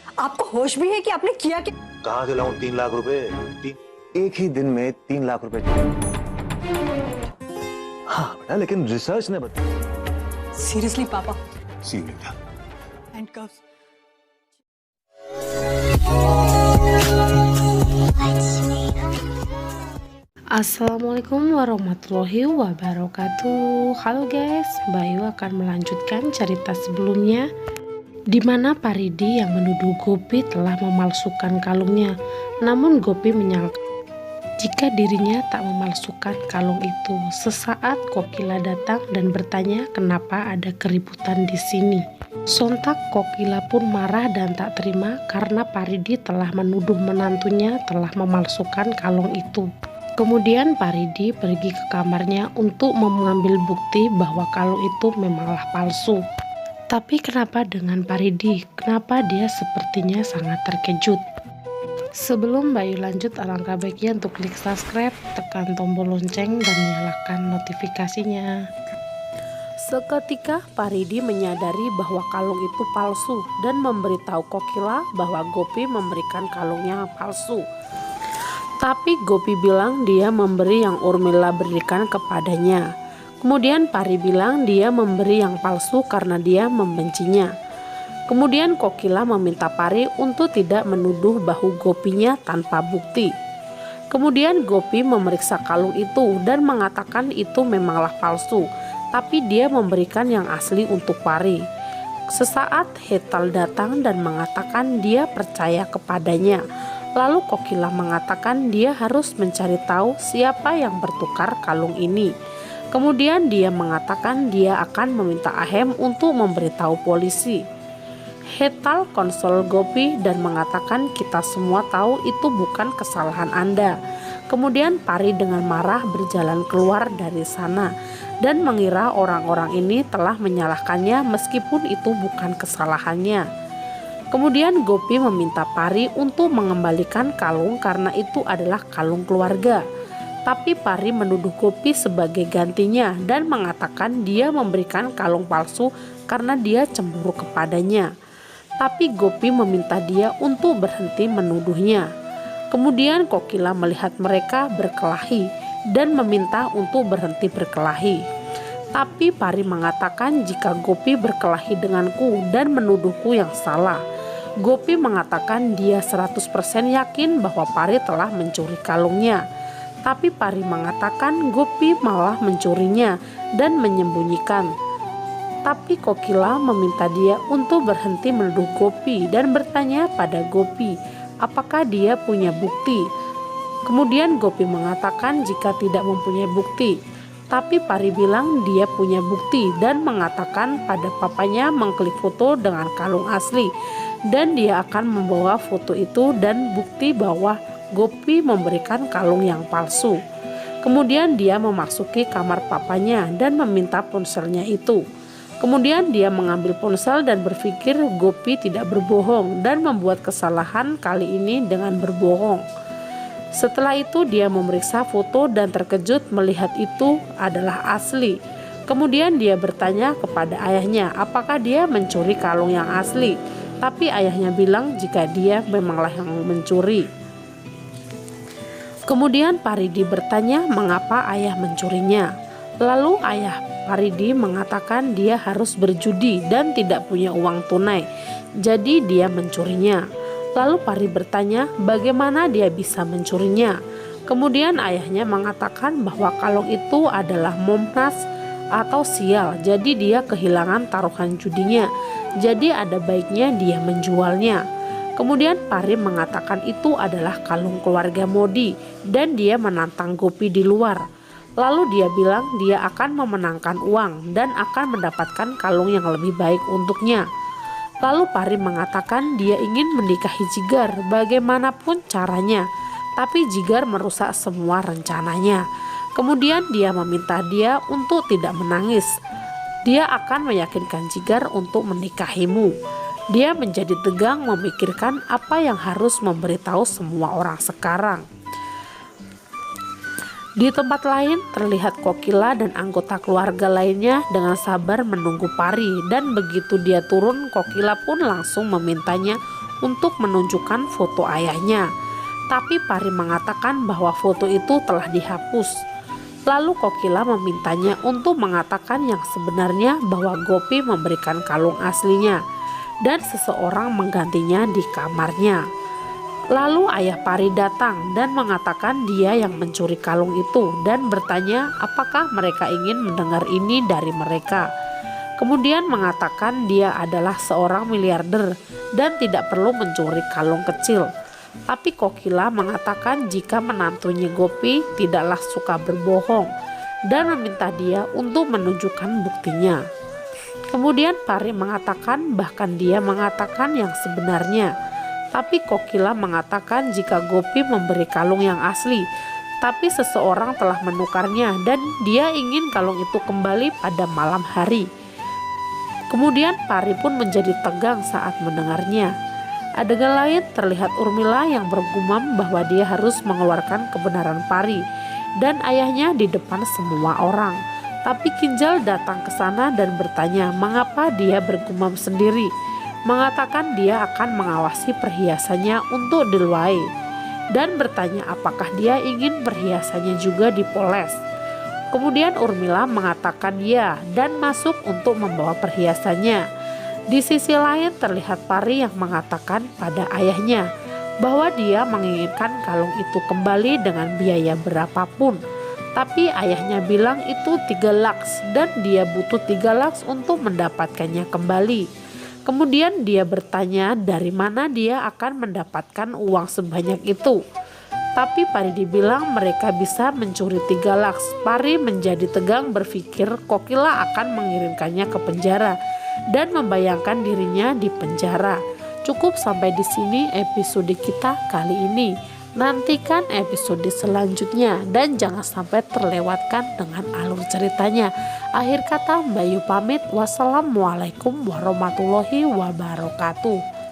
आपको होश भी है कि आपने किया क्या? कहाँ से लाऊं 3 लाख रुपए? एक ही दिन में 3 लाख रुपए? हाँ बेटा, लेकिन रिसर्च ने बताया। सीरियसली पापा? Serious. Handcuffs. Assalamualaikum warahmatullahi wabarakatuh. Halo guys, Bayu akan melanjutkan cerita sebelumnya di mana Paridi yang menuduh Gopi telah memalsukan kalungnya. Namun Gopi menyangka jika dirinya tak memalsukan kalung itu. Sesaat Kokila datang dan bertanya kenapa ada keributan di sini. Sontak Kokila pun marah dan tak terima karena Paridi telah menuduh menantunya telah memalsukan kalung itu. Kemudian Paridi pergi ke kamarnya untuk mengambil bukti bahwa kalung itu memanglah palsu. Tapi kenapa dengan Paridi? Kenapa dia sepertinya sangat terkejut? Sebelum Bayu lanjut, alangkah baiknya untuk klik subscribe, tekan tombol lonceng dan nyalakan notifikasinya. Seketika Paridi menyadari bahwa kalung itu palsu dan memberitahu Kokila bahwa Gopi memberikan kalungnya palsu. Tapi Gopi bilang dia memberi yang Urmila berikan kepadanya. Kemudian Pari bilang dia memberi yang palsu karena dia membencinya. Kemudian Kokila meminta Pari untuk tidak menuduh bahu Gopinya tanpa bukti. Kemudian Gopi memeriksa kalung itu dan mengatakan itu memanglah palsu, tapi dia memberikan yang asli untuk Pari. Sesaat Hetal datang dan mengatakan dia percaya kepadanya. Lalu Kokila mengatakan dia harus mencari tahu siapa yang bertukar kalung ini. Kemudian dia mengatakan dia akan meminta Ahem untuk memberitahu polisi. Hetal konsol Gopi dan mengatakan kita semua tahu itu bukan kesalahan Anda. Kemudian Pari dengan marah berjalan keluar dari sana dan mengira orang-orang ini telah menyalahkannya meskipun itu bukan kesalahannya. Kemudian Gopi meminta Pari untuk mengembalikan kalung karena itu adalah kalung keluarga. Tapi Pari menuduh Gopi sebagai gantinya dan mengatakan dia memberikan kalung palsu karena dia cemburu kepadanya. Tapi Gopi meminta dia untuk berhenti menuduhnya. Kemudian Kokila melihat mereka berkelahi dan meminta untuk berhenti berkelahi. Tapi Pari mengatakan jika Gopi berkelahi denganku dan menuduhku yang salah. Gopi mengatakan dia 100% yakin bahwa Pari telah mencuri kalungnya. Tapi Pari mengatakan Gopi malah mencurinya dan menyembunyikan. Tapi Kokila meminta dia untuk berhenti menuduh Gopi dan bertanya pada Gopi apakah dia punya bukti. Kemudian Gopi mengatakan jika tidak mempunyai bukti. Tapi Pari bilang dia punya bukti dan mengatakan pada papanya mengklik foto dengan kalung asli. Dan dia akan membawa foto itu dan bukti bahwa Gopi memberikan kalung yang palsu. Kemudian dia memasuki kamar papanya dan meminta ponselnya itu. Kemudian dia mengambil ponsel dan berpikir Gopi tidak berbohong dan membuat kesalahan kali ini dengan berbohong. Setelah itu dia memeriksa foto dan terkejut melihat itu adalah asli. Kemudian dia bertanya kepada ayahnya apakah dia mencuri kalung yang asli. Tapi ayahnya bilang jika dia memanglah yang mencuri. Kemudian Paridi bertanya mengapa ayah mencurinya. Lalu ayah Paridi mengatakan dia harus berjudi dan tidak punya uang tunai. Jadi dia mencurinya. Lalu Pari bertanya bagaimana dia bisa mencurinya. Kemudian ayahnya mengatakan bahwa kalung itu adalah momnas atau sial. Jadi dia kehilangan taruhan judinya. Jadi ada baiknya dia menjualnya. Kemudian Pari mengatakan itu adalah kalung keluarga Modi dan dia menantang Gopi di luar. Lalu dia bilang dia akan memenangkan uang dan akan mendapatkan kalung yang lebih baik untuknya. Lalu Pari mengatakan dia ingin menikahi Jigar bagaimanapun caranya. Tapi Jigar merusak semua rencananya. Kemudian dia meminta dia untuk tidak menangis. Dia akan meyakinkan Jigar untuk menikahimu. Dia menjadi tegang memikirkan apa yang harus memberitahu semua orang sekarang. Di tempat lain terlihat Kokila dan anggota keluarga lainnya dengan sabar menunggu Pari, dan begitu dia turun Kokila pun langsung memintanya untuk menunjukkan foto ayahnya. Tapi Pari mengatakan bahwa foto itu telah dihapus. Lalu Kokila memintanya untuk mengatakan yang sebenarnya bahwa Gopi memberikan kalung aslinya dan seseorang menggantinya di kamarnya. Lalu ayah Pari datang dan mengatakan dia yang mencuri kalung itu dan bertanya apakah mereka ingin mendengar ini dari mereka. Kemudian mengatakan dia adalah seorang miliarder dan tidak perlu mencuri kalung kecil. Tapi Kokila mengatakan jika menantunya Gopi tidaklah suka berbohong dan meminta dia untuk menunjukkan buktinya. Kemudian Pari mengatakan bahkan dia mengatakan yang sebenarnya. Tapi Kokila mengatakan jika Gopi memberi kalung yang asli, tapi seseorang telah menukarnya dan dia ingin kalung itu kembali pada malam hari. Kemudian Pari pun menjadi tegang saat mendengarnya. Adegan lain terlihat Urmila yang bergumam bahwa dia harus mengeluarkan kebenaran Pari dan ayahnya di depan semua orang. Tapi Kinjal datang ke sana dan bertanya mengapa dia bergumam sendiri. Mengatakan dia akan mengawasi perhiasannya untuk diluai dan bertanya apakah dia ingin perhiasannya juga dipoles. Kemudian Urmila mengatakan ya dan masuk untuk membawa perhiasannya. Di sisi lain terlihat Pari yang mengatakan pada ayahnya bahwa dia menginginkan kalung itu kembali dengan biaya berapapun. Tapi ayahnya bilang itu 3 laks dan dia butuh 3 laks untuk mendapatkannya kembali. Kemudian dia bertanya dari mana dia akan mendapatkan uang sebanyak itu. Tapi Pari dibilang mereka bisa mencuri 3 laks. Pari menjadi tegang berpikir Kokila akan mengirimkannya ke penjara dan membayangkan dirinya di penjara. Cukup sampai di sini episode kita kali ini. Nantikan episode selanjutnya dan jangan sampai terlewatkan dengan alur ceritanya. Akhir kata Mbak Yu pamit. Wassalamualaikum warahmatullahi wabarakatuh.